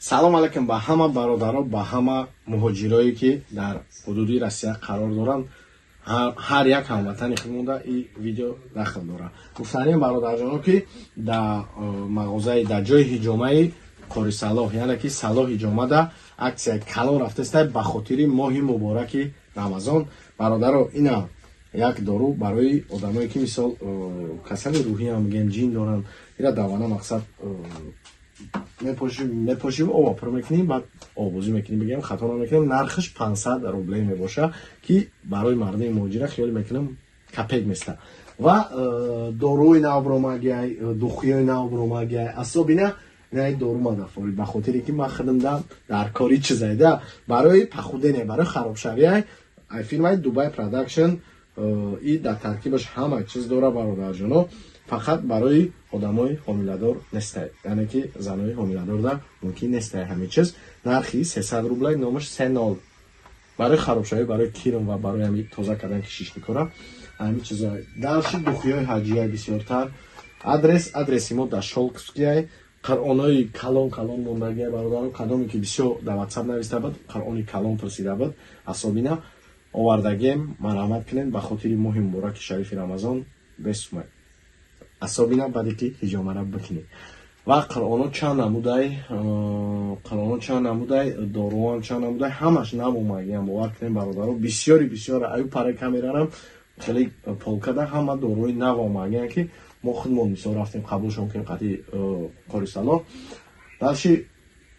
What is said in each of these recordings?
салом алайкум ба ҳама бародаро, ба ҳама муҳоҷирое ки дар ҳудуди Россия қарор доранд. ҳар як ҳамватани худмонда ин видео дахл дорад. Гуфтанем бародарҷоно ки дар мағозаи дар ҷои ҳиҷомаи Қори Салоҳ, яъне ки Салоҳ ҳиҷомада аксияи калон рафтаста ба хотири моҳи мубораки Рамазон. Бародаро, ина як дору барои одамое ки мисол касали рӯҳӣ ҳам мегӯем ҷин доранд, ира давана мақсад мепошим оба пур мекунем, баъд обозӣ мекунем, бигем хато намекунем. Нархаш 500 рубле мебоша ки барои мардуми муҳоҷира хиёл мекунам капек места. Ва доруи нав бромагиай, духӯёи нав бромагиай, асобина ин дору мадафори ба хотире ки ман худам дар кори чизайда барои пахудене, барои харобшавиай фирмаи Dubai Production и дар таркибаш ҳама чиз дора бародарҷоно. Фақат барои одамои ҳомиладор нестай, яъне ки занои ҳомиладорда мумкин нестай ҳамин чиз. Нархи 300 рублай, номаш 30 барои харобшавӣ, барои кирм ва барои ҳамин тоза кардан ки шиш мекора ҳамин чиза. Далши духӯёи ҳаҷияй бисёртар. Адреси мо дар Шолковскияй. Қаронои калон мондагиай бародаро, кадоме ки бисёр дар WhatsApp нависта буд, қарони калон пурсида буд, асобина овардагем, марҳамат кунем ба хотири моҳи мубораки шарифи Рамазон бесумай. Асобина баъде ки ҳиҷомара бикунед. Ва қароно чанд намудай, доруан чанд намудай, ҳамаш намомагиам бовар кунем бародаро. Бисёри аю параи камеранам хеле полкада ҳама доруи навомагиам ки мо худмон мисол рафтем қабулшон кунем қати Қори Салоҳ. Далши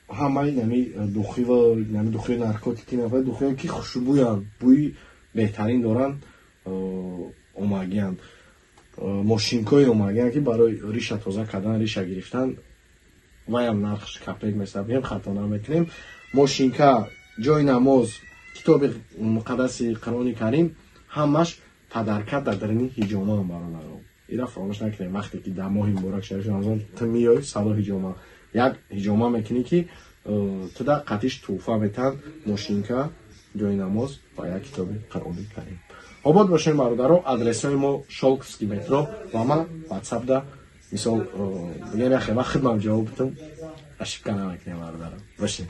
ҳамаи нами духӯи наркотики, духӯе ки хушбӯянд, бӯи беҳтарин доранд омагианд. Мошинкои омагианд ки барои риша тоза кардан, риша гирифтан. Ваям нархш капек месаб, ҳем хато намекунем. Мошинка, ҷои намоз, китоби муқаддаси Қуръони Карим, ҳамаш падарка дар дарини ҳиҷомаам бародаро. Ира фаромӯш накунем, вақте ки дар моҳи муборак шарифи Рамазон ту миёй Салоҳ ҳиҷома, як ҳиҷома мекунӣ ки туда қатиш туҳфа метан, мошинка, ҷои намоз ва як китоби Қуръони Карим. Обод бошем бародаро. Адресои мо Шолковский метро ва ман WhatsApp-да мисол бигем яхе вақт худмам ҷавоб битум, ошибка намекунем бародаро. Бошем.